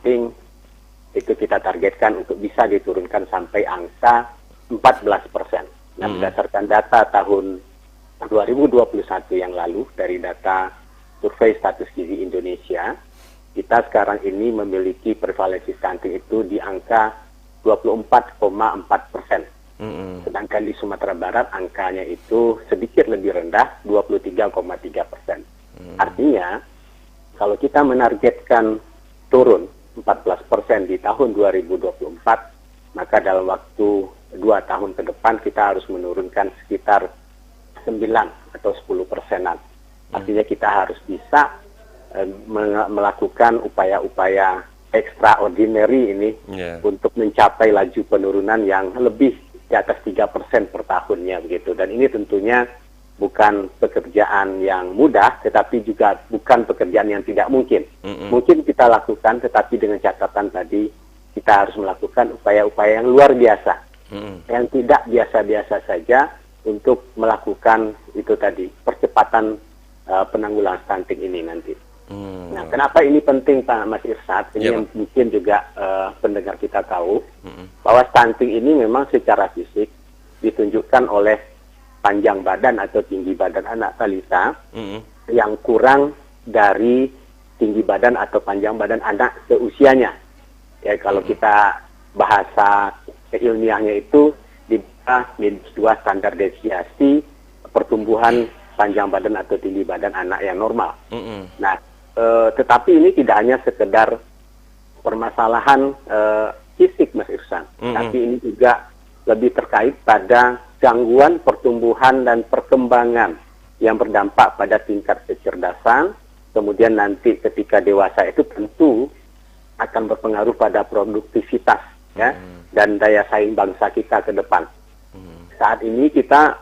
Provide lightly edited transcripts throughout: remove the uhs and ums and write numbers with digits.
stunting itu kita targetkan untuk bisa diturunkan sampai angka 14%. Nah, berdasarkan data tahun 2021 yang lalu dari data Survei Status Gizi Indonesia, kita sekarang ini memiliki prevalensi stunting itu di angka 24,4%. Sedangkan di Sumatera Barat angkanya itu sedikit lebih rendah, 23,3%. Artinya, kalau kita menargetkan turun 14% di tahun 2024, maka dalam waktu 2 tahun ke depan kita harus menurunkan sekitar 9 atau 10%-an. Artinya kita harus bisa melakukan upaya-upaya extraordinary ini untuk mencapai laju penurunan yang lebih di atas 3% per tahunnya begitu. Dan ini tentunya bukan pekerjaan yang mudah, tetapi juga bukan pekerjaan yang tidak mungkin. Mungkin kita lakukan, tetapi dengan catatan tadi kita harus melakukan upaya-upaya yang luar biasa, yang tidak biasa-biasa saja untuk melakukan itu tadi percepatan penanggulangan stunting ini nanti. Nah, kenapa ini penting Pak Mas Irsad? Ini yang mungkin juga pendengar kita tahu bahwa stunting ini memang secara fisik ditunjukkan oleh panjang badan atau tinggi badan anak balita yang kurang dari tinggi badan atau panjang badan anak seusianya. Ya, kalau kita bahasa ilmiahnya itu di bawah -2 standar deviasi pertumbuhan panjang badan atau tinggi badan anak yang normal. Nah, tetapi ini tidak hanya sekedar permasalahan fisik, Mas Irsan, tapi ini juga lebih terkait pada gangguan pertumbuhan dan perkembangan yang berdampak pada tingkat kecerdasan, kemudian nanti ketika dewasa itu tentu akan berpengaruh pada produktivitas ya dan daya saing bangsa kita ke depan. Saat ini kita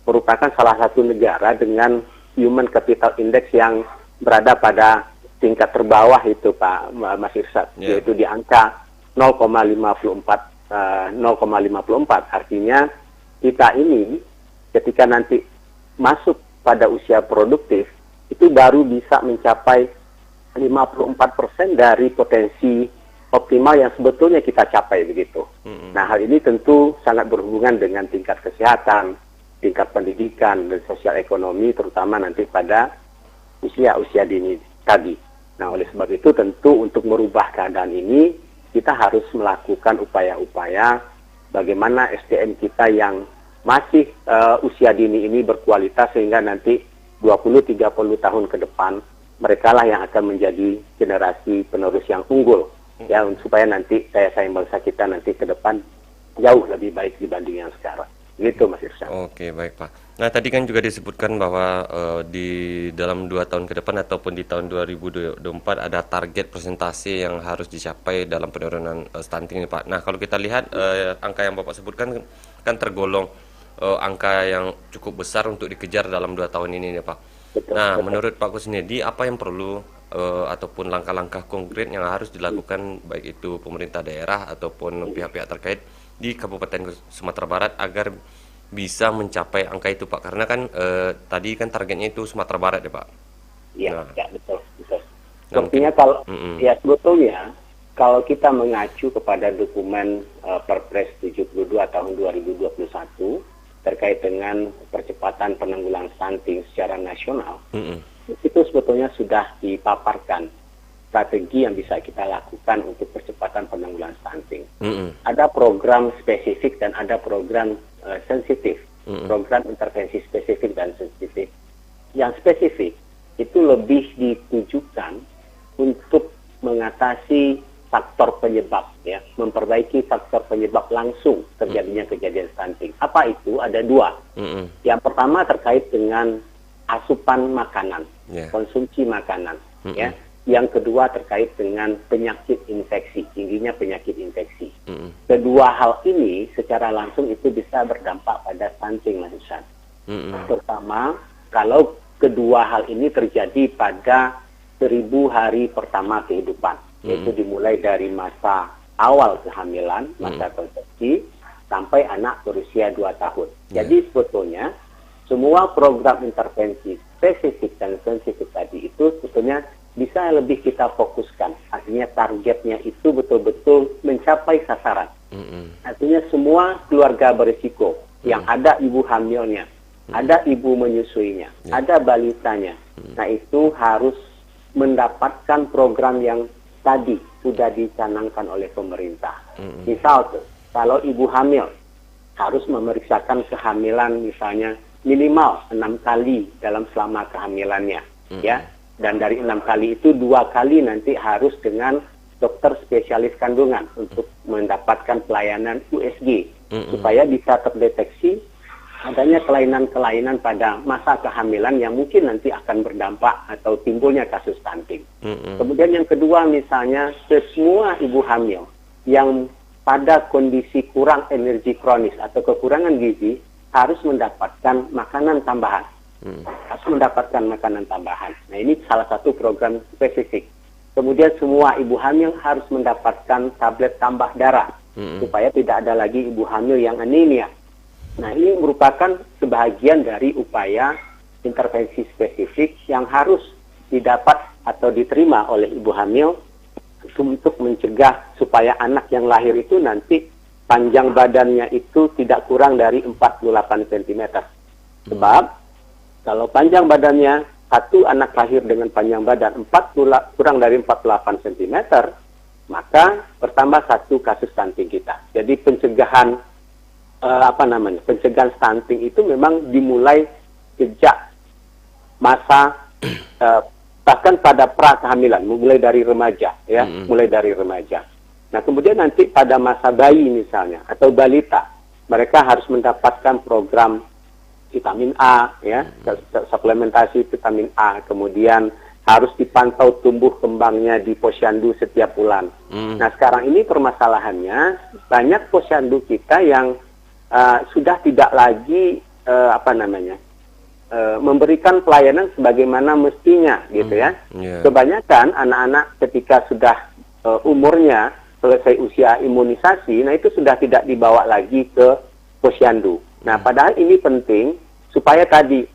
merupakan salah satu negara dengan Human Capital Index yang berada pada tingkat terbawah itu Pak Mas Irsad, yaitu di angka 0,54. Artinya kita ini ketika nanti masuk pada usia produktif itu baru bisa mencapai 54% dari potensi optimal yang sebetulnya kita capai begitu. Nah, hal ini tentu sangat berhubungan dengan tingkat kesehatan, tingkat pendidikan dan sosial ekonomi, terutama nanti pada usia dini tadi. Nah, oleh sebab itu tentu untuk merubah keadaan ini kita harus melakukan upaya-upaya bagaimana SDM kita yang masih usia dini ini berkualitas sehingga nanti 20-30 tahun ke depan mereka lah yang akan menjadi generasi penerus yang unggul ya, supaya nanti daya saing bangsa kita nanti ke depan jauh lebih baik dibanding yang sekarang. Gitu Mas Irsyad. Oke, baik Pak. Nah, tadi kan juga disebutkan bahwa di dalam 2 tahun ke depan ataupun di tahun 2024 ada target presentasi yang harus dicapai dalam penurunan stunting ini Pak. Nah, kalau kita lihat angka yang Bapak sebutkan kan tergolong angka yang cukup besar untuk dikejar dalam 2 tahun ini ya Pak. Betul, nah, betul. Menurut Pak Kusnedi, apa yang perlu ataupun langkah-langkah konkret yang harus dilakukan baik itu pemerintah daerah ataupun pihak-pihak terkait di Kabupaten Sumatera Barat agar bisa mencapai angka itu Pak? Karena kan tadi kan targetnya itu Sumatera Barat ya Pak. Iya, betul. Sepertinya kalau ya sebetulnya kalau kita mengacu kepada dokumen Perpres 72 tahun 2021 terkait dengan percepatan penanggulangan stunting secara nasional, itu sebetulnya sudah dipaparkan strategi yang bisa kita lakukan untuk percepatan penanggulangan stunting. Ada program spesifik dan ada program sensitif, program intervensi spesifik dan sensitif. Yang spesifik itu lebih ditujukan untuk mengatasi faktor penyebab, ya, memperbaiki faktor penyebab langsung terjadinya kejadian stunting. Apa itu? Ada 2. Yang pertama terkait dengan asupan makanan, konsumsi makanan, ya. Yang kedua terkait dengan penyakit infeksi, tingginya penyakit infeksi. Kedua hal ini secara langsung itu bisa berdampak pada stunting, Mas Ihsan. Terutama kalau kedua hal ini terjadi pada 1000 hari pertama kehidupan, yaitu dimulai dari masa awal kehamilan, masa konsepsi, sampai anak berusia 2 tahun. Jadi sebetulnya semua program intervensi spesifik dan sensitif tadi itu sebetulnya bisa lebih kita fokuskan. Artinya targetnya itu betul-betul mencapai sasaran. Artinya semua keluarga berisiko yang ada ibu hamilnya, ada ibu menyusuinya, ada balitanya. Nah, itu harus mendapatkan program yang tadi sudah dicanangkan oleh pemerintah. Misal tuh, kalau ibu hamil harus memeriksakan kehamilan misalnya minimal 6 kali dalam selama kehamilannya, ya. Dan dari 6 kali itu 2 kali nanti harus dengan dokter spesialis kandungan untuk mendapatkan pelayanan USG supaya bisa terdeteksi adanya kelainan-kelainan pada masa kehamilan yang mungkin nanti akan berdampak atau timbulnya kasus stunting. Kemudian yang kedua, misalnya semua ibu hamil yang pada kondisi kurang energi kronis atau kekurangan gizi harus mendapatkan makanan tambahan. Harus mendapatkan makanan tambahan. Nah, ini salah satu program spesifik. Kemudian semua ibu hamil harus mendapatkan tablet tambah darah supaya tidak ada lagi ibu hamil yang anemia. Nah, ini merupakan sebahagian dari upaya intervensi spesifik yang harus didapat atau diterima oleh ibu hamil untuk mencegah supaya anak yang lahir itu nanti panjang badannya itu tidak kurang dari 48 cm. Sebab kalau panjang badannya, satu anak lahir dengan panjang badan kurang dari 48 cm, maka bertambah satu kasus stunting kita. Jadi pencegahan pencegahan stunting itu memang dimulai sejak masa bahkan pada pra kehamilan, mulai dari remaja, ya, mulai dari remaja. Nah, kemudian nanti pada masa bayi misalnya atau balita, mereka harus mendapatkan program vitamin A, ya, suplementasi vitamin A. Kemudian harus dipantau tumbuh kembangnya di posyandu setiap bulan. Nah, sekarang ini permasalahannya banyak posyandu kita yang sudah tidak lagi memberikan pelayanan sebagaimana mestinya, gitu ya. Kebanyakan anak-anak ketika sudah umurnya selesai usia imunisasi, nah itu sudah tidak dibawa lagi ke posyandu. Nah, padahal ini penting supaya tadi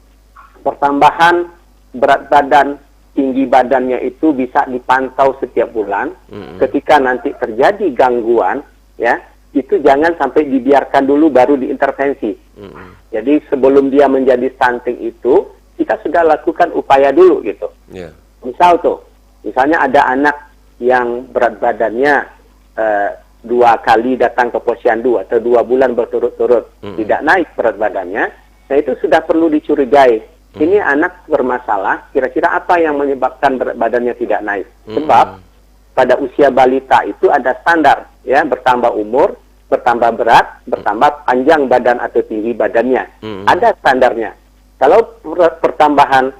pertambahan berat badan, tinggi badannya itu bisa dipantau setiap bulan. Ketika nanti terjadi gangguan, ya, itu jangan sampai dibiarkan dulu baru diintervensi. Jadi sebelum dia menjadi stunting itu, kita sudah lakukan upaya dulu gitu. Misalnya ada anak yang berat badannya 2 kali datang ke posyandu atau 2 bulan berturut-turut tidak naik berat badannya, nah itu sudah perlu dicurigai. Ini anak bermasalah, kira-kira apa yang menyebabkan berat badannya tidak naik? Sebab pada usia balita itu ada standar, ya, bertambah umur, bertambah berat, bertambah panjang badan atau tinggi badannya. Ada standarnya. Kalau pertambahan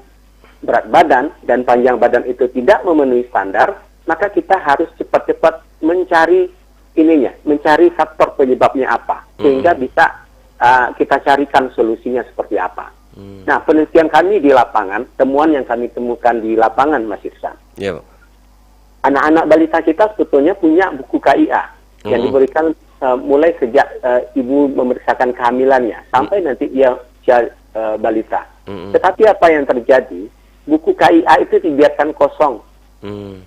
berat badan dan panjang badan itu tidak memenuhi standar, maka kita harus cepat-cepat mencari faktor penyebabnya apa, sehingga bisa kita carikan solusinya seperti apa. Nah, penelitian kami di lapangan, temuan yang kami temukan di lapangan, Mas Irsan, anak-anak balita kita sebetulnya punya buku KIA yang diberikan mulai sejak ibu memeriksakan kehamilannya sampai nanti dia usia balita. Tetapi apa yang terjadi, buku KIA itu dibiarkan kosong.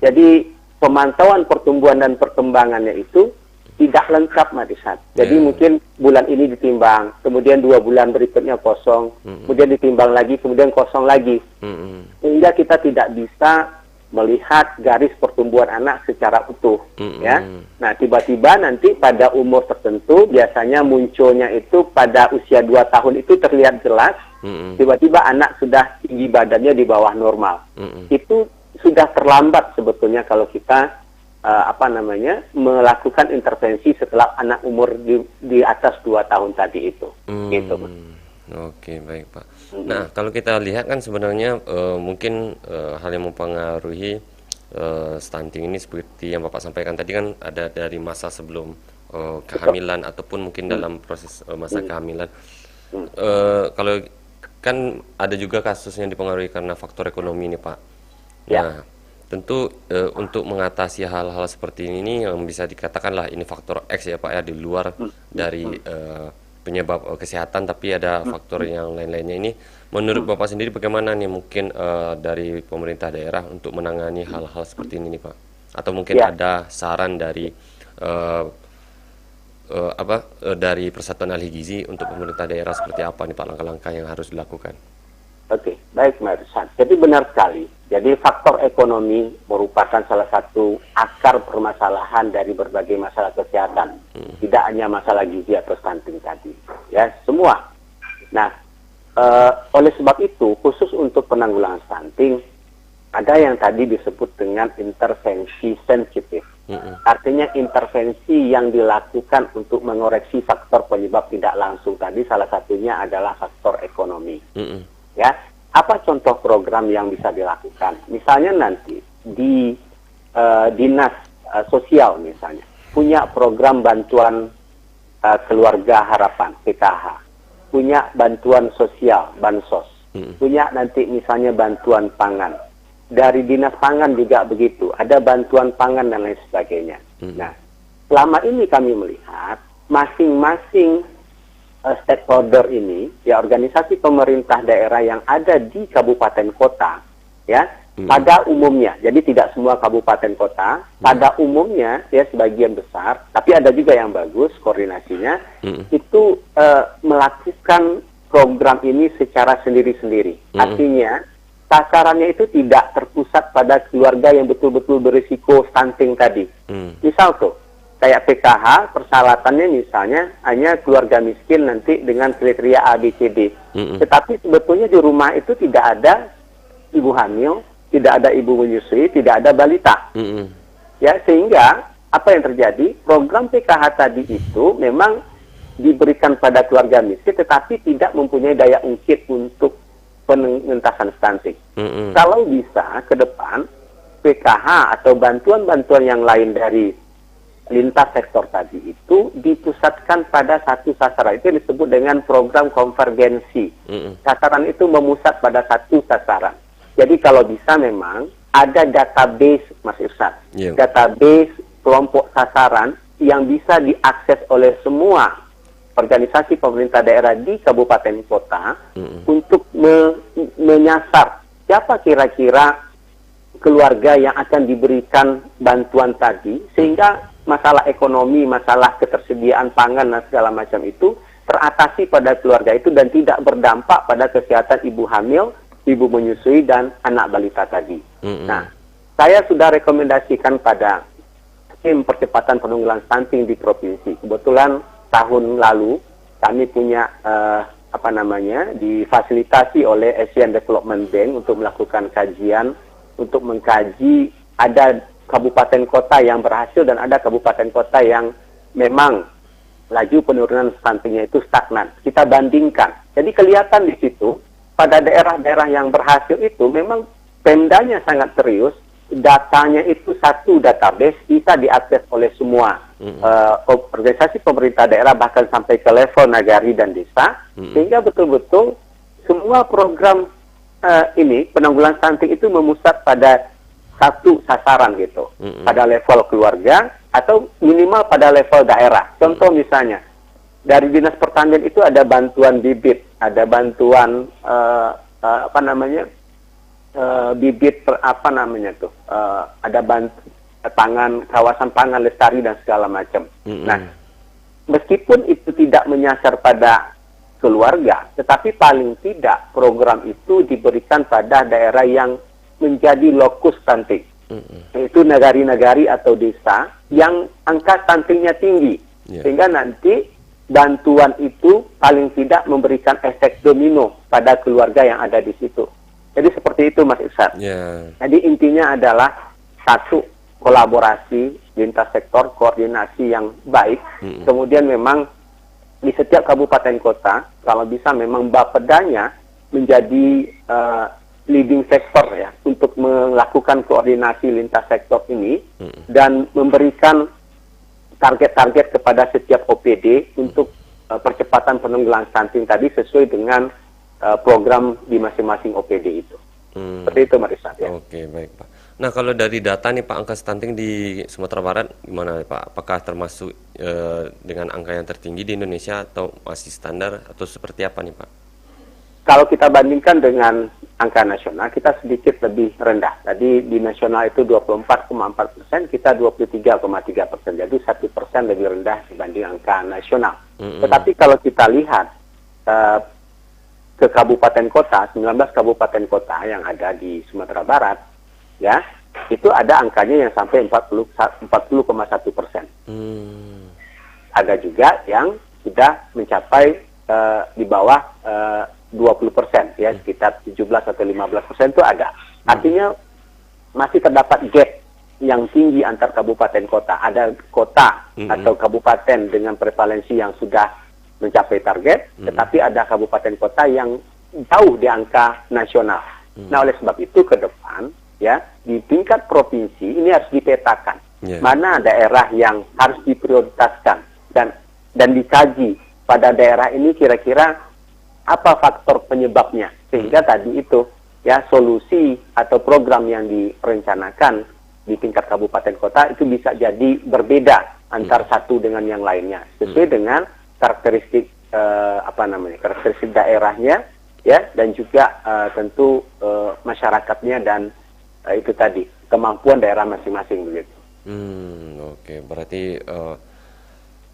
Jadi pemantauan pertumbuhan dan perkembangannya itu tidak lengkap, Madisat. Jadi mungkin bulan ini ditimbang, kemudian 2 bulan berikutnya kosong, kemudian ditimbang lagi, kemudian kosong lagi. Sehingga kita tidak bisa melihat garis pertumbuhan anak secara utuh, ya. Nah, tiba-tiba nanti pada umur tertentu, biasanya munculnya itu pada usia 2 tahun itu terlihat jelas, tiba-tiba anak sudah tinggi badannya di bawah normal. Itu sudah terlambat sebetulnya kalau kita melakukan intervensi setelah anak umur di atas 2 tahun tadi itu. Gitu. Oke, baik Pak. Nah, kalau kita lihat kan sebenarnya mungkin hal yang mempengaruhi stunting ini seperti yang Bapak sampaikan tadi kan ada dari masa sebelum kehamilan ataupun mungkin dalam proses masa kehamilan. Kalau kan ada juga kasus yang dipengaruhi karena faktor ekonomi ini, Pak. Nah, tentu untuk mengatasi hal-hal seperti ini yang bisa dikatakan lah ini faktor X ya Pak ya, di luar dari penyebab kesehatan, tapi ada faktor yang lain-lainnya ini menurut Bapak sendiri bagaimana nih mungkin dari pemerintah daerah untuk menangani hal-hal seperti ini nih Pak? Atau mungkin Ya, ada saran dari eh, dari Persatuan Ahli Gizi untuk pemerintah daerah seperti apa nih Pak langkah-langkah yang harus dilakukan? oke, baik Mas Irsan. Jadi benar sekali. Jadi faktor ekonomi merupakan salah satu akar permasalahan dari berbagai masalah kesehatan. Tidak hanya masalah gizi atau stunting tadi. Ya, semua. Nah, oleh sebab itu, khusus untuk penanggulangan stunting, ada yang tadi disebut dengan intervensi sensitif. Artinya intervensi yang dilakukan untuk mengoreksi faktor penyebab tidak langsung tadi, salah satunya adalah faktor ekonomi. Ya, apa contoh program yang bisa dilakukan? Misalnya nanti di dinas sosial misalnya punya program bantuan keluarga harapan (PKH), punya bantuan sosial bansos, punya nanti misalnya bantuan pangan. Dari dinas pangan juga begitu, ada bantuan pangan dan lain sebagainya. Nah, selama ini kami melihat masing-masing stakeholder ini, ya organisasi pemerintah daerah yang ada di kabupaten kota, ya, pada umumnya, jadi tidak semua kabupaten kota, pada umumnya, ya sebagian besar, tapi ada juga yang bagus koordinasinya, itu melakukan program ini secara sendiri-sendiri. Artinya, sasarannya itu tidak terpusat pada keluarga yang betul-betul berisiko stunting tadi. Misal tuh, kayak PKH, persyaratannya misalnya hanya keluarga miskin nanti dengan kriteria A, B, C, D. Tetapi sebetulnya di rumah itu tidak ada ibu hamil, tidak ada ibu menyusui, tidak ada balita. Ya, sehingga apa yang terjadi? Program PKH tadi itu memang diberikan pada keluarga miskin, tetapi tidak mempunyai daya ungkit untuk pengentasan stunting. Kalau bisa ke depan PKH atau bantuan-bantuan yang lain dari lintas sektor tadi itu dipusatkan pada satu sasaran, itu disebut dengan program konvergensi. Sasaran itu memusat pada satu sasaran. Jadi kalau bisa memang ada database, Mas Irsyad, database kelompok sasaran yang bisa diakses oleh semua organisasi pemerintah daerah di kabupaten kota untuk menyasar siapa kira-kira keluarga yang akan diberikan bantuan tadi, sehingga masalah ekonomi, masalah ketersediaan pangan dan segala macam itu teratasi pada keluarga itu dan tidak berdampak pada kesehatan ibu hamil, ibu menyusui, dan anak balita tadi. Nah, saya sudah rekomendasikan pada tim percepatan penanggulangan stunting di provinsi. Kebetulan tahun lalu kami punya difasilitasi oleh Asian Development Bank untuk melakukan kajian, untuk mengkaji ada kabupaten kota yang berhasil dan ada kabupaten kota yang memang laju penurunan stuntingnya itu stagnan. Kita bandingkan. Jadi kelihatan di situ pada daerah-daerah yang berhasil itu memang Pemdanya sangat serius, datanya itu satu database bisa diakses oleh semua organisasi pemerintah daerah, bahkan sampai ke level nagari dan desa, sehingga betul-betul semua program ini penanggulangan stunting itu memusat pada satu sasaran gitu, pada level keluarga atau minimal pada level daerah. Contoh misalnya dari dinas pertanian itu ada bantuan bibit, ada bantuan bibit ada pangan, kawasan pangan lestari dan segala macam. Nah, meskipun itu tidak menyasar pada keluarga, tetapi paling tidak program itu diberikan pada daerah yang menjadi lokus stunting, yaitu nagari-nagari atau desa yang angka stuntingnya tinggi, sehingga nanti bantuan itu paling tidak memberikan efek domino pada keluarga yang ada di situ. Jadi seperti itu, Mas Irsyad. Jadi intinya adalah satu, kolaborasi lintas sektor, koordinasi yang baik. Kemudian memang di setiap kabupaten kota, kalau bisa memang Bapedanya menjadi leading sector ya untuk melakukan koordinasi lintas sektor ini dan memberikan target-target kepada setiap OPD untuk percepatan penanggulangan stunting tadi sesuai dengan program di masing-masing OPD itu. Seperti itu, Mas Irsyad, ya. Oke, baik Pak. Nah, kalau dari data nih Pak, angka stunting di Sumatera Barat gimana Pak? Apakah termasuk dengan angka yang tertinggi di Indonesia atau masih standar atau seperti apa nih Pak? kalau kita bandingkan dengan angka nasional, kita sedikit lebih rendah. Tadi di nasional itu 24,4%, kita 23,3%. Jadi 1% lebih rendah dibanding angka nasional. Tetapi kalau kita lihat ke kabupaten kota, 19 kabupaten kota yang ada di Sumatera Barat, ya, itu ada angkanya yang sampai 40,1%. Ada juga yang sudah mencapai di bawah 20%, ya, sekitar 17 atau 15% itu ada. Artinya masih terdapat gap yang tinggi antar kabupaten kota. Ada kota atau kabupaten dengan prevalensi yang sudah mencapai target, tetapi ada kabupaten kota yang jauh di angka nasional. Nah, oleh sebab itu ke depan, ya, di tingkat provinsi ini harus dipetakan mana daerah yang harus diprioritaskan dan dikaji pada daerah ini kira-kira apa faktor penyebabnya, sehingga tadi itu, ya, solusi atau program yang direncanakan di tingkat kabupaten kota itu bisa jadi berbeda antar satu dengan yang lainnya sesuai dengan karakteristik karakteristik daerahnya, ya, dan juga tentu masyarakatnya dan itu tadi kemampuan daerah masing-masing begitu. Oke, berarti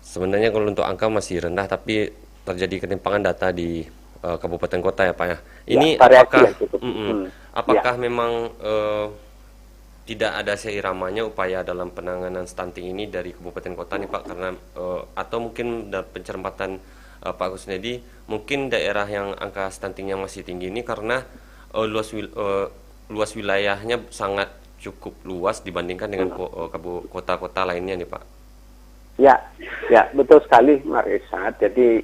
sebenarnya kalau untuk angka masih rendah, tapi terjadi ketimpangan data di kabupaten kota ya Pak ya. Ini ya, apakah memang tidak ada seiramanya upaya dalam penanganan stunting ini dari kabupaten kota nih Pak, karena atau mungkin dari pencermatan Pak Kusnedi, mungkin daerah yang angka stuntingnya masih tinggi ini karena luas wilayahnya sangat cukup luas dibandingkan dengan kota-kota lainnya nih Pak. Ya, betul sekali Mas Irsad. Jadi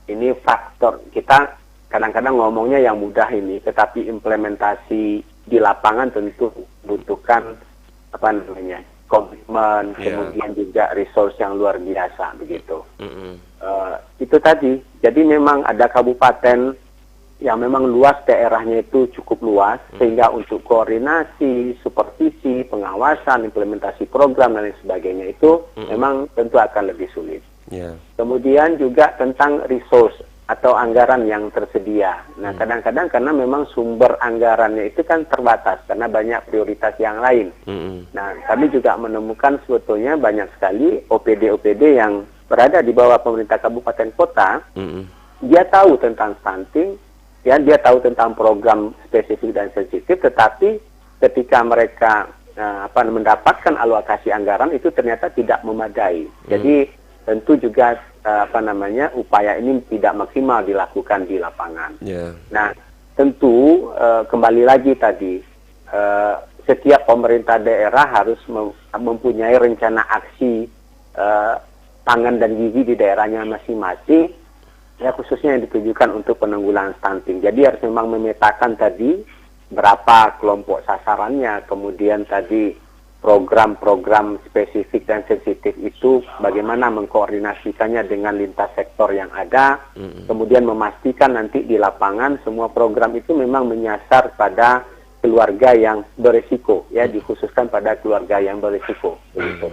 ini faktor, kita kadang-kadang ngomongnya yang mudah ini, tetapi implementasi di lapangan tentu butuhkan komitmen, kemudian juga resource yang luar biasa begitu. Itu tadi. Jadi memang ada kabupaten yang memang luas daerahnya itu cukup luas, sehingga untuk koordinasi, supervisi, pengawasan, implementasi program dan lain sebagainya itu memang tentu akan lebih sulit. Kemudian juga tentang resource atau anggaran yang tersedia. Nah, kadang-kadang karena memang sumber anggarannya itu kan terbatas karena banyak prioritas yang lain. Nah, kami juga menemukan sebetulnya banyak sekali OPD-OPD yang berada di bawah pemerintah kabupaten kota. Dia tahu tentang stunting, ya, dia tahu tentang program spesifik dan sensitif, tetapi ketika mereka mendapatkan alokasi anggaran itu ternyata tidak memadai. Jadi tentu juga upaya ini tidak maksimal dilakukan di lapangan. Nah, tentu kembali lagi tadi, setiap pemerintah daerah harus mempunyai rencana aksi pangan dan gizi di daerahnya masing-masing, ya, khususnya yang ditujukan untuk penanggulangan stunting. Jadi harus memang memetakan tadi berapa kelompok sasarannya, kemudian tadi program-program spesifik dan sensitif itu bagaimana mengkoordinasikannya dengan lintas sektor yang ada, kemudian memastikan nanti di lapangan semua program itu memang menyasar pada keluarga yang berisiko, ya, dikhususkan pada keluarga yang berisiko. Begitu.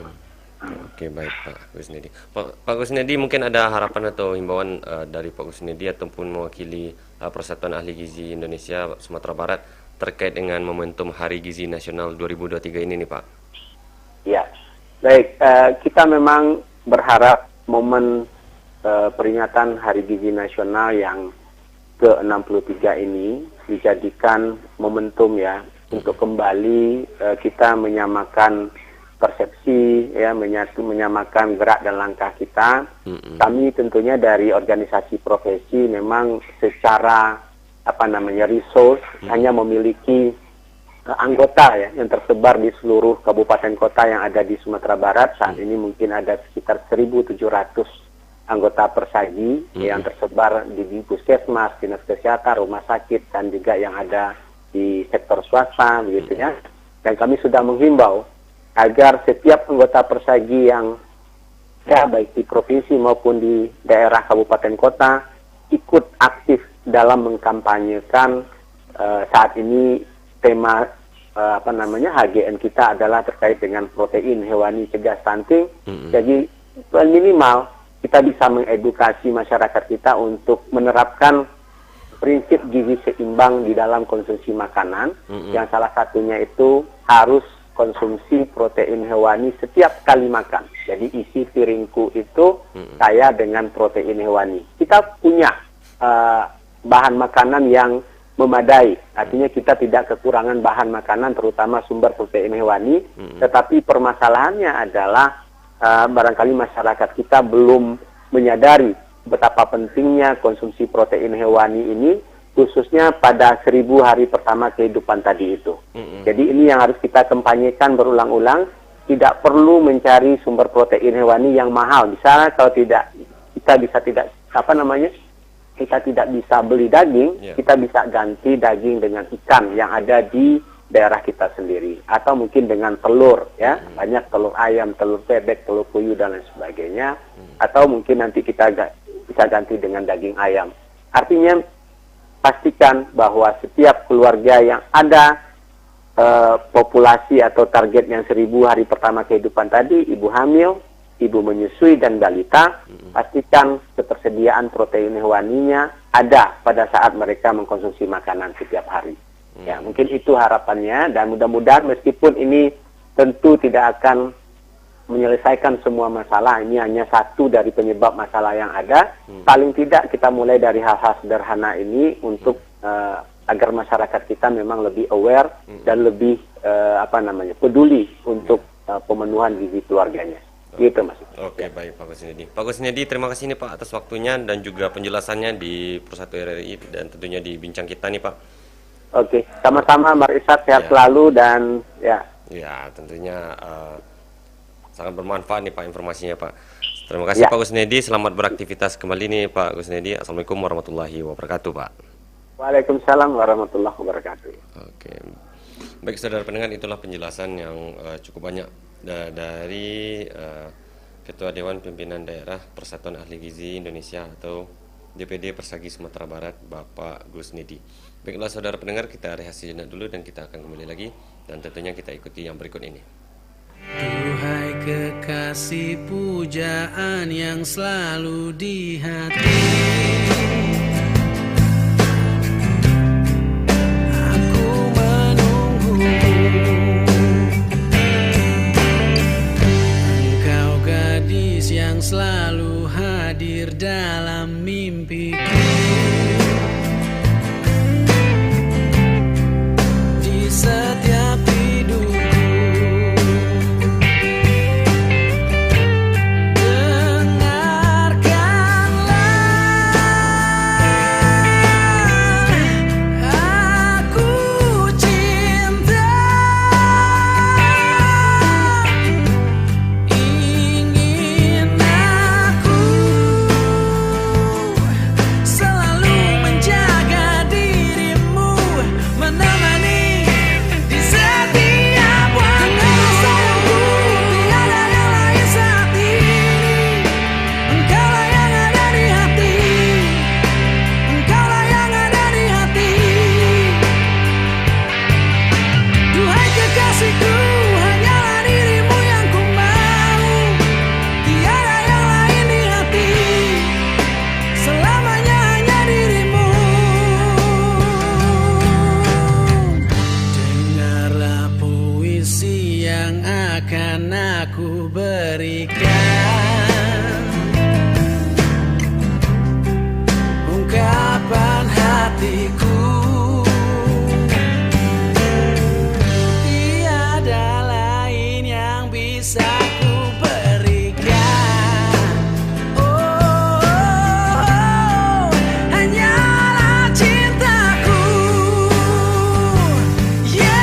Oke, baik Pak Kusnedi. Pak Kusnedi, mungkin ada harapan atau himbauan dari Pak Kusnedi ataupun mewakili Persatuan Ahli Gizi Indonesia Sumatera Barat terkait dengan momentum Hari Gizi Nasional 2023 ini nih Pak? Ya, baik. Kita memang berharap momen peringatan Hari Gizi Nasional yang ke-63 ini dijadikan momentum, ya, untuk kembali kita menyamakan persepsi, ya, menyamakan gerak dan langkah kita. Kami tentunya dari organisasi profesi memang secara resource hanya memiliki anggota, ya, yang tersebar di seluruh kabupaten kota yang ada di Sumatera Barat. Saat ini mungkin ada sekitar 1.700 anggota persagi yang tersebar di puskesmas, dinas kesehatan, rumah sakit, dan juga yang ada di sektor swasta, begitu, ya. Dan kami sudah menghimbau agar setiap anggota persagi yang, ya, baik di provinsi maupun di daerah kabupaten kota ikut aktif dalam mengkampanyekan saat ini tema HGN kita adalah terkait dengan protein hewani cegah stunting. Jadi minimal kita bisa mengedukasi masyarakat kita untuk menerapkan prinsip gizi seimbang di dalam konsumsi makanan, yang salah satunya itu harus konsumsi protein hewani setiap kali makan. Jadi isi piringku itu kaya dengan protein hewani. Kita punya bahan makanan yang memadai, artinya kita tidak kekurangan bahan makanan, terutama sumber protein hewani. Tetapi permasalahannya adalah barangkali masyarakat kita belum menyadari betapa pentingnya konsumsi protein hewani ini, khususnya pada 1000 hari pertama kehidupan tadi itu. Jadi ini yang harus kita kampanyekan berulang-ulang, tidak perlu mencari sumber protein hewani yang mahal. Misalnya kalau tidak, kita tidak bisa beli daging, kita bisa ganti daging dengan ikan yang ada di daerah kita sendiri, atau mungkin dengan telur, ya, banyak telur ayam, telur bebek, telur puyuh dan lain sebagainya, atau mungkin nanti kita bisa ganti dengan daging ayam. Artinya pastikan bahwa setiap keluarga yang ada populasi atau target yang 1000 hari pertama kehidupan tadi, ibu hamil, ibu menyusui dan balita, pastikan ketersediaan protein hewaninya ada pada saat mereka mengkonsumsi makanan setiap hari. Ya, mungkin itu harapannya, dan mudah-mudahan meskipun ini tentu tidak akan menyelesaikan semua masalah, ini hanya satu dari penyebab masalah yang ada. Paling tidak kita mulai dari hal-hal sederhana ini untuk agar masyarakat kita memang lebih aware dan lebih peduli untuk pemenuhan gizi keluarganya. Gitu, Mas. Oke, baik Pak Kusnedi. Pak Kusnedi, terima kasih nih Pak atas waktunya dan juga penjelasannya di Persatu RRI dan tentunya di bincang kita nih Pak. Oke, sama-sama Mar Isat, sehat selalu dan ya. Ya, tentunya sangat bermanfaat nih Pak informasinya Pak. Terima kasih Pak Kusnedi, selamat beraktivitas kembali nih Pak Kusnedi. Assalamualaikum warahmatullahi wabarakatuh Pak. Waalaikumsalam warahmatullahi wabarakatuh. Oke, baik saudara pendengar, itulah penjelasan yang cukup banyak dari Ketua Dewan Pimpinan Daerah Persatuan Ahli Gizi Indonesia atau DPD Persagi Sumatera Barat, Bapak Kusnedi. Baiklah saudara pendengar, kita rehat sejenak dulu dan kita akan kembali lagi, dan tentunya kita ikuti yang berikut ini. Duhai kekasih pujaan yang selalu di hati, aku menunggu engkau, gadis yang selalu hadir dalam mimpiku. Setiap hidupku, dengarkanlah, aku cinta, ingin aku selalu menjaga dirimu, menemani akan aku berikan ungkapan hatiku. Tiada lain yang bisa ku berikan. Oh, hanyalah cintaku. Yeah.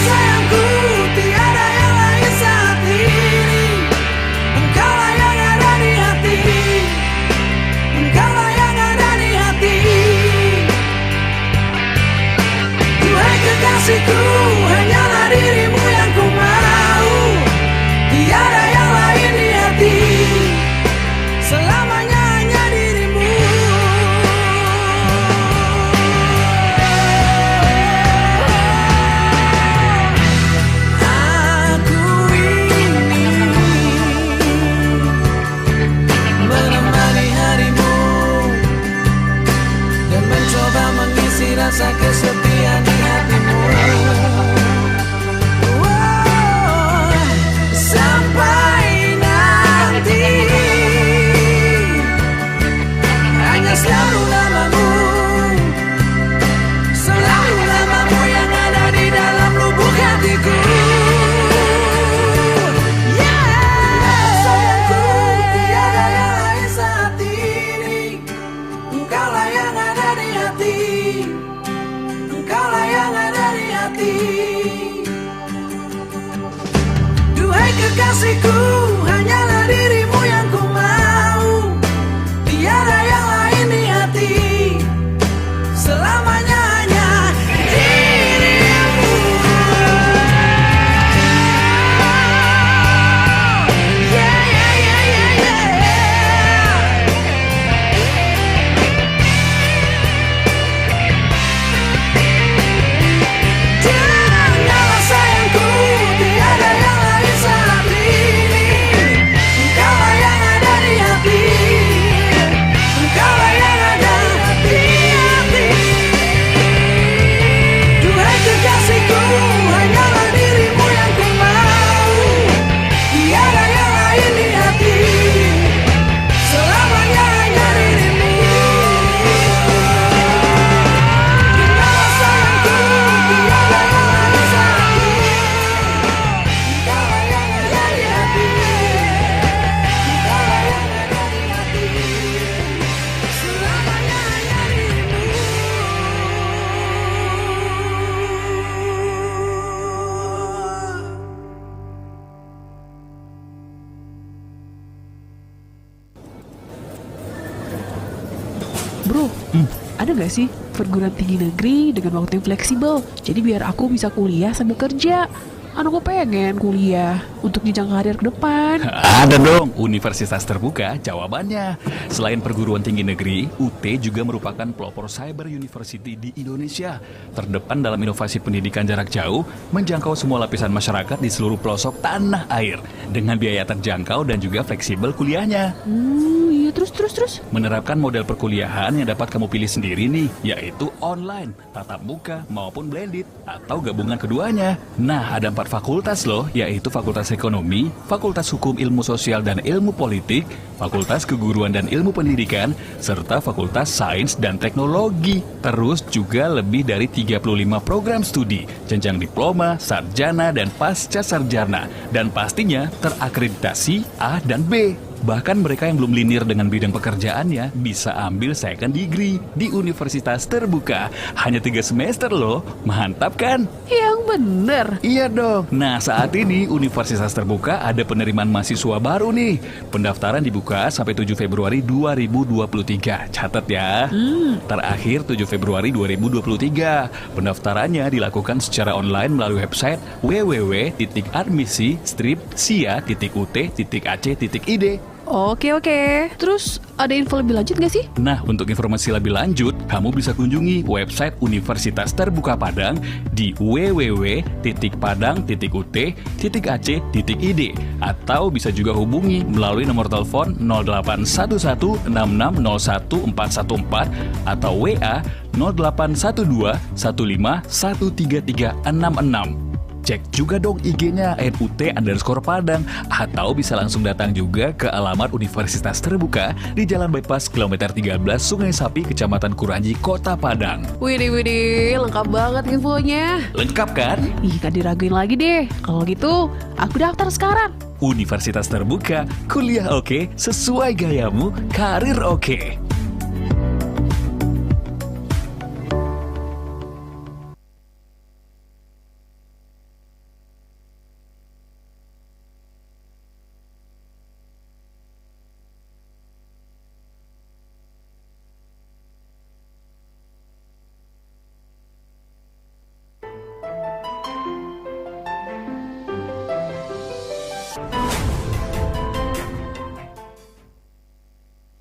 Sayangku, tiada kekasihku, hanyalah dirimu yang ku mau. Tiada yang lain di hati, selamanya hanya dirimu. Yeah, yeah, yeah, yeah, yeah. Janganlah sayangku, tiada yang lain saat ini. Engkaulah yang ada di hati, engkaulah yang ada di hati. Duhai kekasihku, hanyalah dirimu yang ku mau. Tiada yang lain di hati, selamanya hanya dirimu. Engkaulah sayangku, tiada yang lain saat ini. Engkaulah yang ada di hati, engkaulah yang ada di hati, selamanya hanya dirimu. Bro, ada nggak sih perguruan tinggi negeri dengan waktu yang fleksibel? Jadi biar aku bisa kuliah sambil kerja. Aku pengen kuliah untuk jenjang karir ke depan. Ada dong, universitas terbuka jawabannya. Selain perguruan tinggi negeri, UT juga merupakan pelopor cyber university di Indonesia. Terdepan dalam inovasi pendidikan jarak jauh, menjangkau semua lapisan masyarakat di seluruh pelosok tanah air. Dengan biaya terjangkau dan juga fleksibel kuliahnya. Iya terus. Menerapkan model perkuliahan yang dapat kamu pilih sendiri nih, yaitu online, tatap muka maupun blended, atau gabungan keduanya. Nah, ada 4 fakultas loh, yaitu Fakultas Ekonomi, Fakultas Hukum Ilmu Sosial dan Ilmu Politik, Fakultas Keguruan dan Ilmu Pendidikan, serta Fakultas Sains dan Teknologi. Terus juga lebih dari 35 program studi, jenjang diploma, sarjana, dan pasca sarjana. Dan pastinya terakreditasi A dan B. Bahkan mereka yang belum linear dengan bidang pekerjaannya bisa ambil second degree di universitas terbuka. Hanya 3 semester loh, mantap kan? Yang bener. Iya dong. Nah, saat ini Universitas Terbuka ada penerimaan mahasiswa baru nih. Pendaftaran dibuka sampai 7 Februari 2023. Catat ya. Terakhir 7 Februari 2023. Pendaftarannya dilakukan secara online melalui website www.admisi-sia.ut.ac.id. Oke. Terus ada info lebih lanjut nggak sih? Nah, untuk informasi lebih lanjut, kamu bisa kunjungi website Universitas Terbuka Padang di www.padang.ut.ac.id atau bisa juga hubungi melalui nomor telepon 081166011414 atau WA 081215133666. Cek juga dong IG-nya @UT_Padang atau bisa langsung datang juga ke alamat Universitas Terbuka di Jalan Bypass kilometer 13 Sungai Sapi, Kecamatan Kuranji, Kota Padang. Widih, lengkap banget infonya. Lengkap kan? Ih, gak diraguin lagi deh. Kalau gitu, aku daftar sekarang. Universitas Terbuka, kuliah oke, sesuai gayamu, karir oke.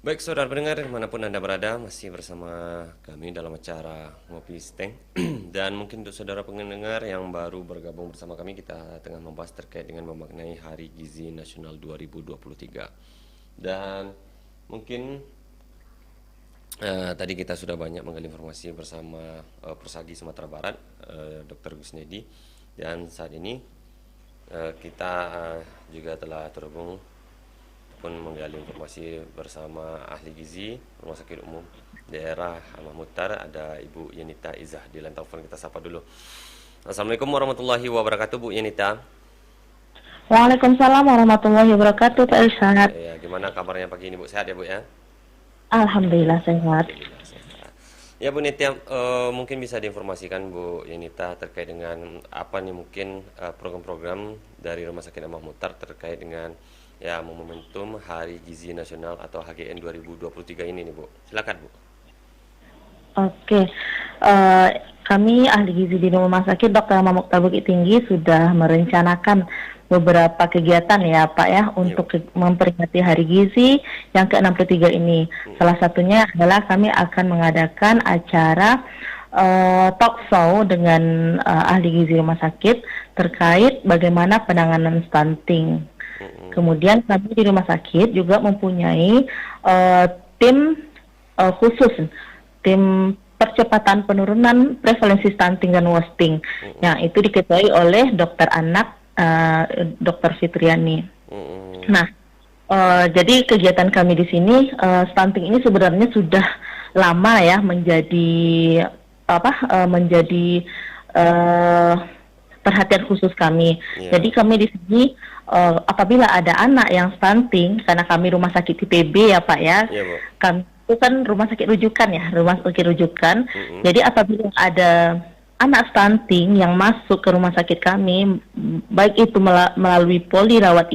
Baik saudara pendengar dimanapun Anda berada, masih bersama kami dalam acara Ngopi Steng. Dan mungkin untuk saudara pendengar yang baru bergabung bersama kami, kita tengah membahas terkait dengan memaknai Hari Gizi Nasional 2023. Dan mungkin tadi kita sudah banyak menggali informasi bersama Persagi Sumatera Barat, Dr. Gusnedi. Dan saat ini kita juga telah terhubung pun menggali informasi bersama ahli gizi Rumah Sakit Umum Daerah Ahmad Muhtar, ada Ibu Yenita Izzah di line telepon. Kita sapa dulu. Assalamualaikum warahmatullahi wabarakatuh, Bu Yenita. Waalaikumsalam warahmatullahi wabarakatuh, Pak Irsyad. Ya, gimana kabarnya pagi ini, Bu? Sehat ya, Bu ya? Alhamdulillah sehat. Alhamdulillah sehat. Ya Bu Nitya, mungkin bisa diinformasikan Bu Yenita terkait dengan apa nih mungkin program-program dari Rumah Sakit Imam Mukhtar terkait dengan ya momentum Hari Gizi Nasional atau HGN 2023 ini nih Bu. Silakan Bu. Oke, kami ahli gizi di Rumah Sakit Dr. Imam Mukhtar Bukit Tinggi sudah merencanakan beberapa kegiatan ya Pak ya untuk memperingati Hari Gizi yang ke-63 ini. Salah satunya adalah kami akan mengadakan acara talk show dengan ahli gizi rumah sakit terkait bagaimana penanganan stunting. Kemudian kami di rumah sakit juga mempunyai tim khusus, tim percepatan penurunan prevalensi stunting dan wasting, yang itu diketuai oleh dokter anak Dr. Fitriani. Nah, jadi kegiatan kami di sini stunting ini sebenarnya sudah lama ya menjadi perhatian khusus kami. Jadi kami di sini apabila ada anak yang stunting, karena kami rumah sakit IPB ya Pak ya, kami itu kan rumah sakit rujukan ya, rumah sakit rujukan. Jadi apabila ada anak stunting yang masuk ke rumah sakit kami, baik itu melalui poli rawat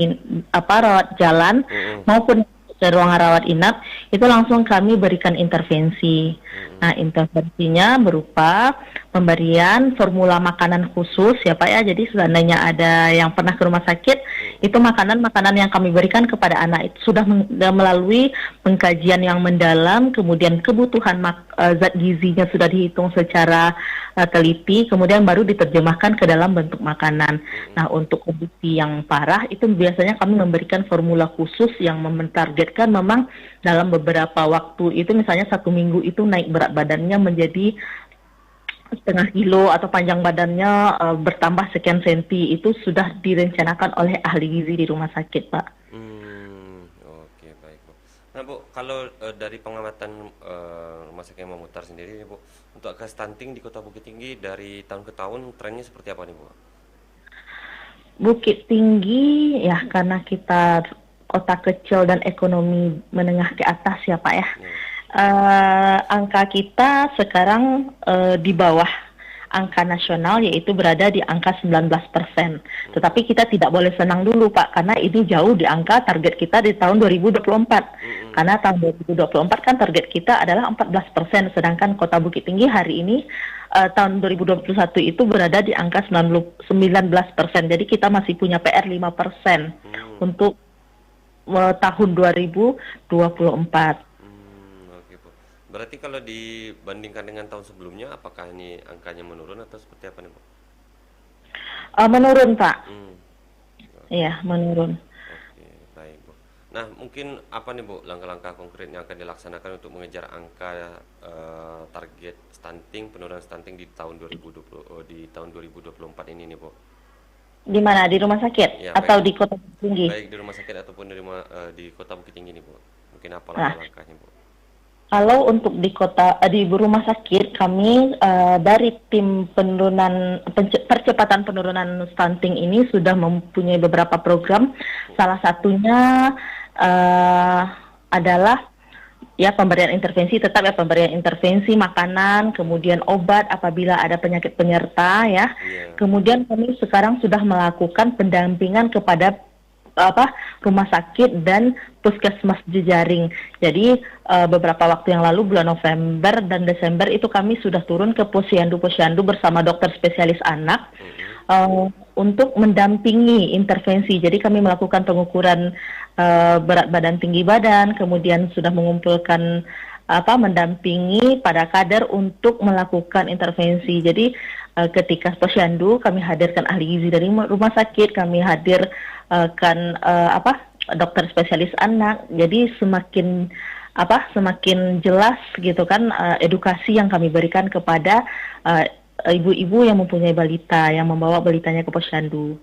jalan maupun ke ruangan rawat inap, itu langsung kami berikan intervensi. Nah, intervensinya berupa pemberian formula makanan khusus ya Pak ya. Jadi seandainya ada yang pernah ke rumah sakit, itu makanan-makanan yang kami berikan kepada anak itu sudah melalui pengkajian yang mendalam, kemudian kebutuhan zat gizinya sudah dihitung secara teliti, kemudian baru diterjemahkan ke dalam bentuk makanan. Nah, untuk kondisi yang parah itu biasanya kami memberikan formula khusus yang mentargetkan memang dalam beberapa waktu itu, misalnya 1 minggu itu naik berat badannya menjadi setengah kilo atau panjang badannya bertambah sekian senti, itu sudah direncanakan oleh ahli gizi di rumah sakit Pak. Oke, baik Bu. Nah Bu, kalau dari pengamatan Rumah Sakit Imam Mukhtar sendiri Bu, untuk angka stunting di Kota Bukit Tinggi dari tahun ke tahun trennya seperti apa nih Bu? Bukit Tinggi ya, karena kita kota kecil dan ekonomi menengah ke atas ya Pak ya. Angka kita sekarang di bawah angka nasional, yaitu berada di angka 19%. Tetapi kita tidak boleh senang dulu Pak, karena ini jauh di angka target kita di tahun 2024. Karena tahun 2024 kan target kita adalah 14%, sedangkan Kota Bukit Tinggi hari ini tahun 2021 itu berada di angka 19%. Jadi kita masih punya PR 5% untuk tahun 2024. Berarti kalau dibandingkan dengan tahun sebelumnya, apakah ini angkanya menurun atau seperti apa nih Bu? Menurun Pak. Iya, menurun. Oke, baik Bu. Nah, mungkin apa nih Bu langkah-langkah konkret yang akan dilaksanakan untuk mengejar angka target stunting, penurunan stunting di tahun 2024 ini nih Bu? Di mana? Di rumah sakit ya, atau baik, di Kota Bukit Tinggi? Baik di rumah sakit ataupun di Kota Bukit Tinggi nih Bu. Mungkin apa langkah-langkahnya Bu? Kalau untuk di rumah sakit kami dari tim percepatan penurunan stunting ini sudah mempunyai beberapa program. Salah satunya adalah ya pemberian intervensi, tetap ya pemberian intervensi makanan, kemudian obat apabila ada penyakit penyerta ya. Kemudian kami sekarang sudah melakukan pendampingan kepada rumah sakit dan puskesmas jejaring. Jadi beberapa waktu yang lalu bulan November dan Desember itu kami sudah turun ke posyandu bersama dokter spesialis anak untuk mendampingi intervensi. Jadi kami melakukan pengukuran berat badan, tinggi badan, kemudian sudah mengumpulkan mendampingi pada kader untuk melakukan intervensi. Jadi ketika posyandu kami hadirkan ahli gizi dari rumah sakit, kami hadirkan dokter spesialis anak. Jadi semakin jelas gitu kan edukasi yang kami berikan kepada ibu-ibu yang mempunyai balita, yang membawa balitanya ke posyandu.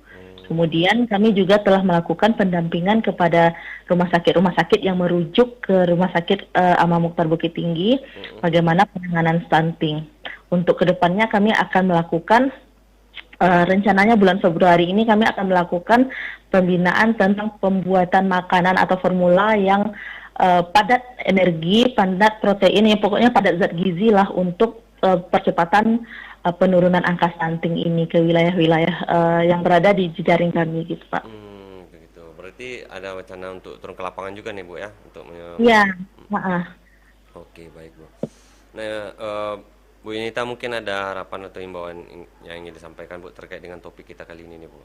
Kemudian kami juga telah melakukan pendampingan kepada rumah sakit yang merujuk ke Rumah Sakit Imam Mukhtar Bukit Tinggi bagaimana penanganan stunting. Untuk kedepannya kami akan melakukan rencananya bulan Februari ini kami akan melakukan pembinaan tentang pembuatan makanan atau formula yang padat energi, padat protein, ya pokoknya padat zat gizi lah untuk percepatan penurunan angka stunting ini ke wilayah-wilayah yang berada di jejaring kami gitu Pak. Begitu. Berarti ada wacana untuk turun ke lapangan juga nih Bu ya, untuk Iya, maaf. Oke, baik Bu. Nah, Bu Yunita mungkin ada harapan atau imbauan yang ingin disampaikan Bu terkait dengan topik kita kali ini nih Bu.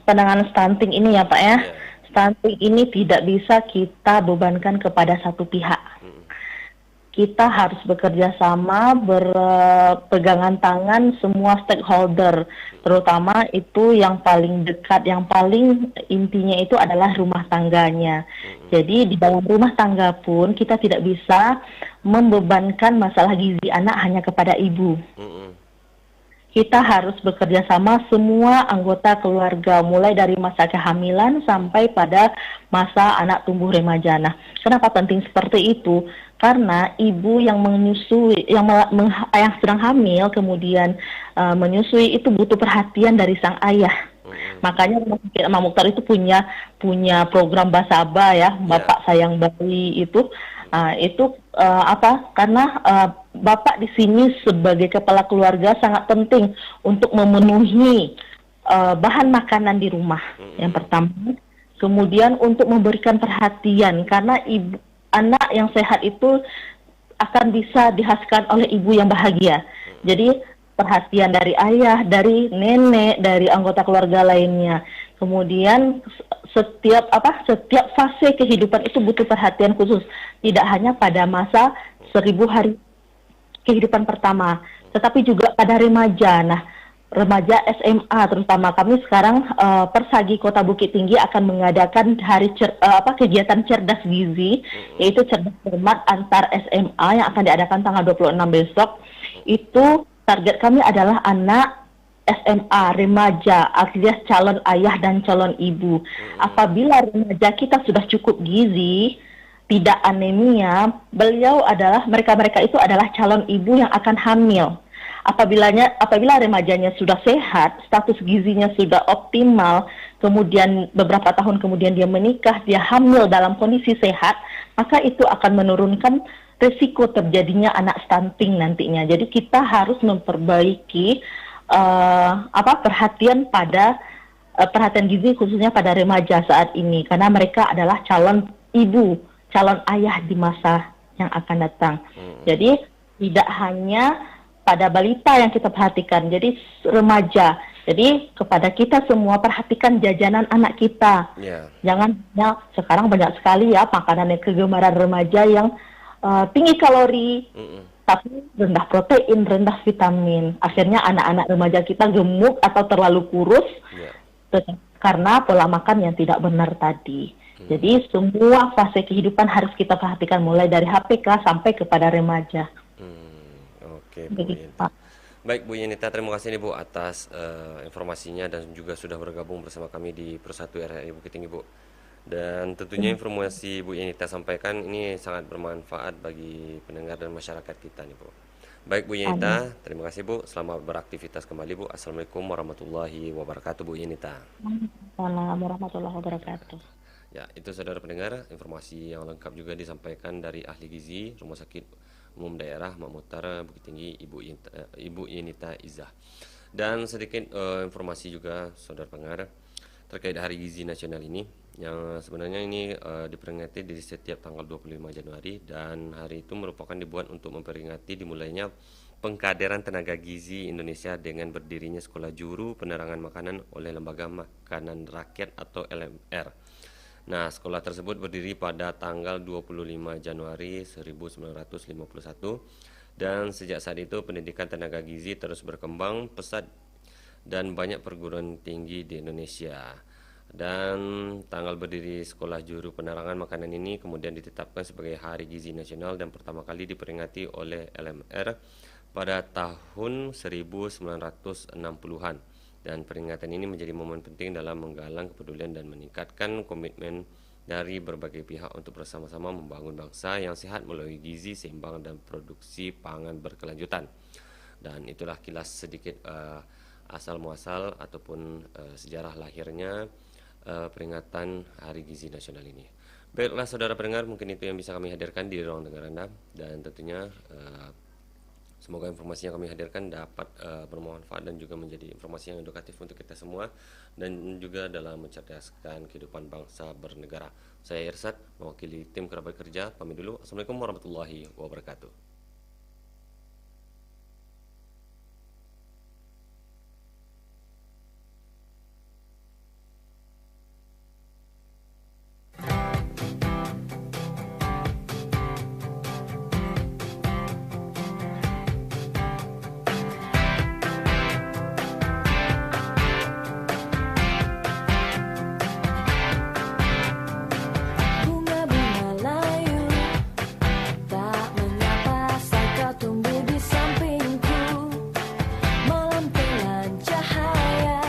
Penanganan stunting ini ya Pak ya. Iya. Stunting ini tidak bisa kita bebankan kepada satu pihak. Kita harus bekerja sama, berpegangan tangan semua stakeholder, terutama itu yang paling dekat, yang paling intinya itu adalah rumah tangganya. Jadi di dalam rumah tangga pun kita tidak bisa membebankan masalah gizi anak hanya kepada ibu. Kita harus bekerja sama semua anggota keluarga, mulai dari masa kehamilan sampai pada masa anak tumbuh remaja. Nah, kenapa penting seperti itu? Karena ibu yang menyusui, yang sedang hamil kemudian menyusui itu butuh perhatian dari sang ayah. Makanya Rumah Sakit Imam Mukhtar itu punya program Basaba ya, Bapak Sayang Bayi itu. Karena Bapak di sini sebagai kepala keluarga sangat penting untuk memenuhi bahan makanan di rumah. Yang pertama, kemudian untuk memberikan perhatian karena anak yang sehat itu akan bisa dihasilkan oleh ibu yang bahagia. Jadi perhatian dari ayah, dari nenek, dari anggota keluarga lainnya. Kemudian setiap fase kehidupan itu butuh perhatian khusus, tidak hanya pada masa 1000 hari kehidupan pertama, tetapi juga pada remaja. Nah, remaja SMA terutama kami sekarang Persagi Kota Bukit Tinggi akan mengadakan kegiatan cerdas gizi, yaitu cerdas cermat antar SMA yang akan diadakan tanggal 26 besok. Itu target kami adalah anak SMA, remaja, alias calon ayah dan calon ibu. Apabila remaja kita sudah cukup gizi, tidak anemia, mereka itu adalah calon ibu yang akan hamil. Apabila remajanya sudah sehat, status gizinya sudah optimal, kemudian beberapa tahun kemudian dia menikah, dia hamil dalam kondisi sehat, maka itu akan menurunkan risiko terjadinya anak stunting nantinya. Jadi kita harus memperbaiki perhatian gizi khususnya pada remaja saat ini, karena mereka adalah calon ibu, calon ayah di masa yang akan datang. Jadi tidak hanya pada balita yang kita perhatikan, jadi remaja. Jadi kepada kita semua perhatikan jajanan anak kita. Jangan sekarang banyak sekali ya makanan yang kegemaran remaja yang tinggi kalori, tapi rendah protein, rendah vitamin. Akhirnya anak-anak remaja kita gemuk atau terlalu kurus karena pola makan yang tidak benar tadi. Jadi semua fase kehidupan harus kita perhatikan mulai dari HPK sampai kepada remaja. Oke, Bu Yunita. Baik Bu Yunita, terima kasih nih Bu atas informasinya dan juga sudah bergabung bersama kami di Persatu RRI Bukit Tinggi Bu. Dan tentunya informasi Bu Yunita sampaikan ini sangat bermanfaat bagi pendengar dan masyarakat kita nih Bu. Baik Bu Yunita, terima kasih Bu. Selamat beraktivitas kembali Bu. Assalamualaikum warahmatullahi wabarakatuh Bu Yunita. Assalamualaikum warahmatullahi wabarakatuh. Ya, itu saudara pendengar, informasi yang lengkap juga disampaikan dari ahli gizi Rumah Sakit Umum Daerah Imam Mukhtar Bukit Tinggi Ibu Yunita Izzah. Dan sedikit informasi juga saudara pendengar terkait Hari Gizi Nasional ini, yang sebenarnya ini diperingati di setiap tanggal 25 Januari, dan hari itu merupakan dibuat untuk memperingati dimulainya pengkaderan tenaga gizi Indonesia dengan berdirinya Sekolah Juru Penerangan Makanan oleh Lembaga Makanan Rakyat atau LMR. Nah, sekolah tersebut berdiri pada tanggal 25 Januari 1951, dan sejak saat itu pendidikan tenaga gizi terus berkembang pesat dan banyak perguruan tinggi di Indonesia. Dan tanggal berdiri Sekolah Juru Penerangan Makanan ini kemudian ditetapkan sebagai Hari Gizi Nasional dan pertama kali diperingati oleh LMR pada tahun 1960-an. Dan peringatan ini menjadi momen penting dalam menggalang kepedulian dan meningkatkan komitmen dari berbagai pihak untuk bersama-sama membangun bangsa yang sehat melalui gizi seimbang dan produksi pangan berkelanjutan. Dan itulah kilas sedikit asal muasal ataupun sejarah lahirnya peringatan Hari Gizi Nasional ini. Baiklah saudara pendengar, mungkin itu yang bisa kami hadirkan di ruang dengar Anda, dan tentunya semoga informasi yang kami hadirkan dapat bermanfaat dan juga menjadi informasi yang edukatif untuk kita semua, dan juga dalam mencerdaskan kehidupan bangsa bernegara. Saya Irsad, mewakili tim kerabat kerja, pamit dulu. Assalamualaikum warahmatullahi wabarakatuh. Bunga-bunga layu tak mengapa saat kau tumbuh di sampingku. Malam telan cahaya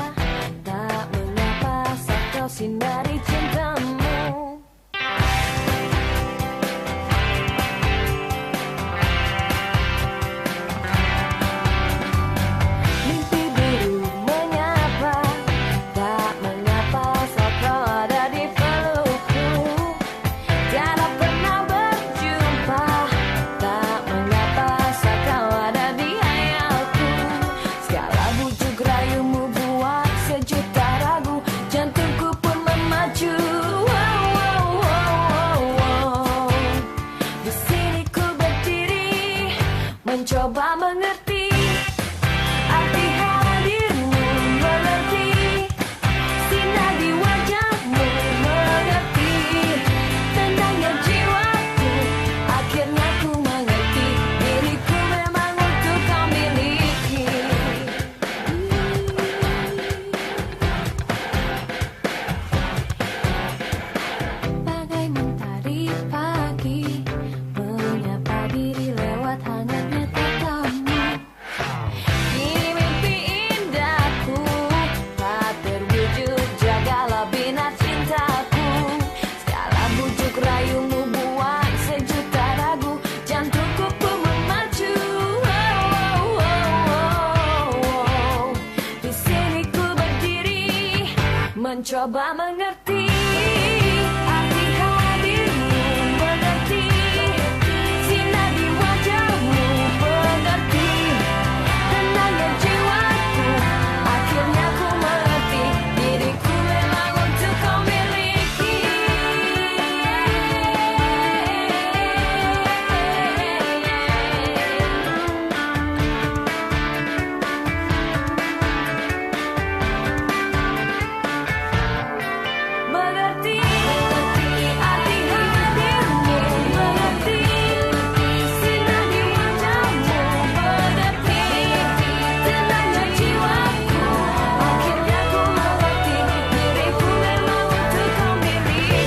tak mengapa saat kau sinari cintamu. Mimpi biru menyapa tak mengapa saat kau ada di pelukku. Tiada pernah berjumpa tak mengapa saat kau ada di hayalku. Segala bujuk rayumu buat sejuta ragu, jantungku pun memacu. Wow, wow, wow, wow, wow. Di sini ku berdiri mencoba mengerti arti hadirmu, mengerti sinar di wajahmu, mengerti tenangnya jiwaku. Akhirnya ku mengerti diriku memang untuk kau miliki. Bagai mentari pagi menyapa diri lewat hangatnya tatamu. Kini mimpi indahku tak terwujud, jagalah bina cintaku. Segala bujuk rayumu buat sejuta ragu, jantungku pun memacu. Wow, wow, wow, wow. Di sini ku berdiri mencoba mengerti arti hadirmu, mengerti sinar di wajahmu, mengerti tenangnya jiwaku. Akhirnya ku mengerti diriku memang untuk kau miliki. Mengerti arti hadirmu, mengerti sinar di wajahmu, mengerti tenangnya jiwaku. Akhirnya ku mengerti diriku memang untuk kau miliki.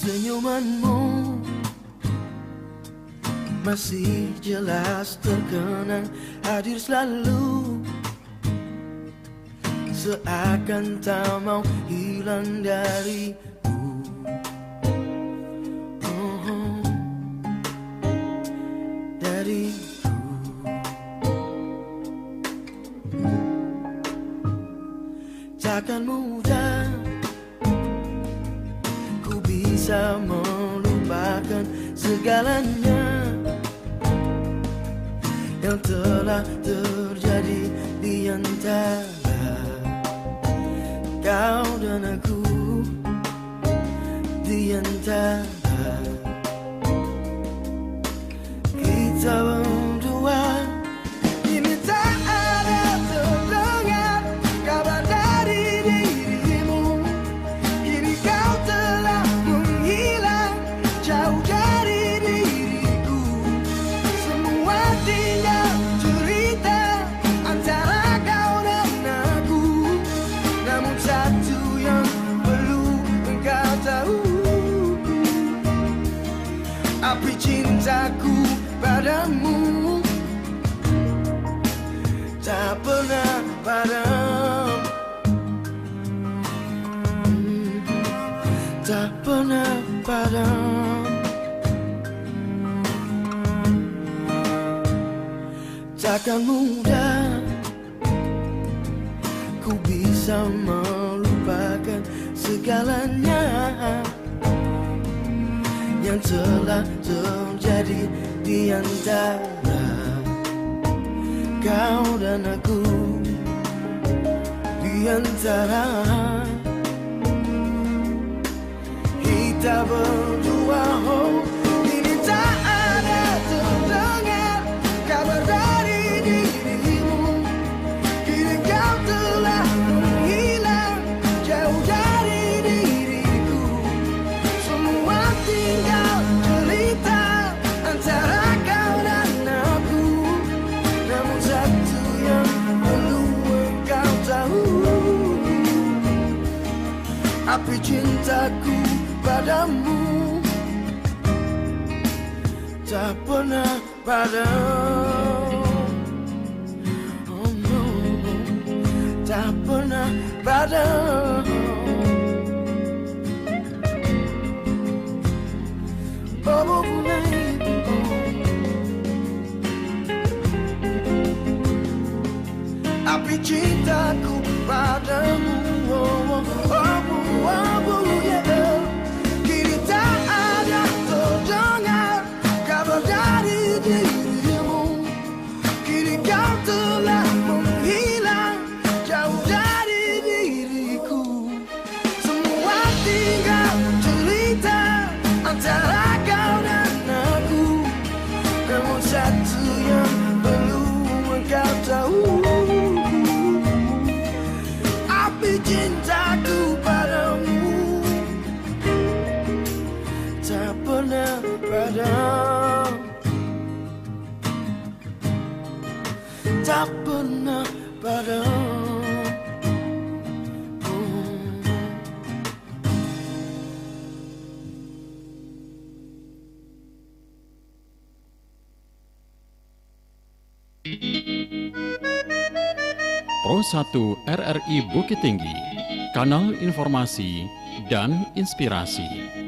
Senyumanmu masih jelas terkenang, hadir selalu, seakan tak mau hilang dariku. Oh, dariku. Takkan mudah ku bisa melupakan segalanya yang telah terjadi di antara kau dan aku, di antara kita berdua. Ini cintaku padamu tak pernah padam, tak pernah padam. Takkan mudah ku bisa melupakan segalanya yang telah terjadi di antara kau dan aku, di antara kita berdua. Oh, ini tak ada terdengar kabar dari dirimu. Kini kau telah menghilang jauh dari diriku. Semua tinggal cerita antara kau dan aku. Namun satu yang perlu engkau tahu, api cintaku padamu tak pernah padam. Oh no, tak pernah padam. Oh baby, api cintaku padamu. Oh, oh, oh, oh, yeah. Kini tak ada terdengar kabar dari dirimu. Kini kau telah menghilang jauh dari diriku. Semua tinggal cerita antara kau dan aku. Namun satu yang perlu engkau tahu, api cintaku padamu tak pernah padam, tak pernah padam. Pro 1 RRI Bukit Tinggi, kanal informasi dan inspirasi.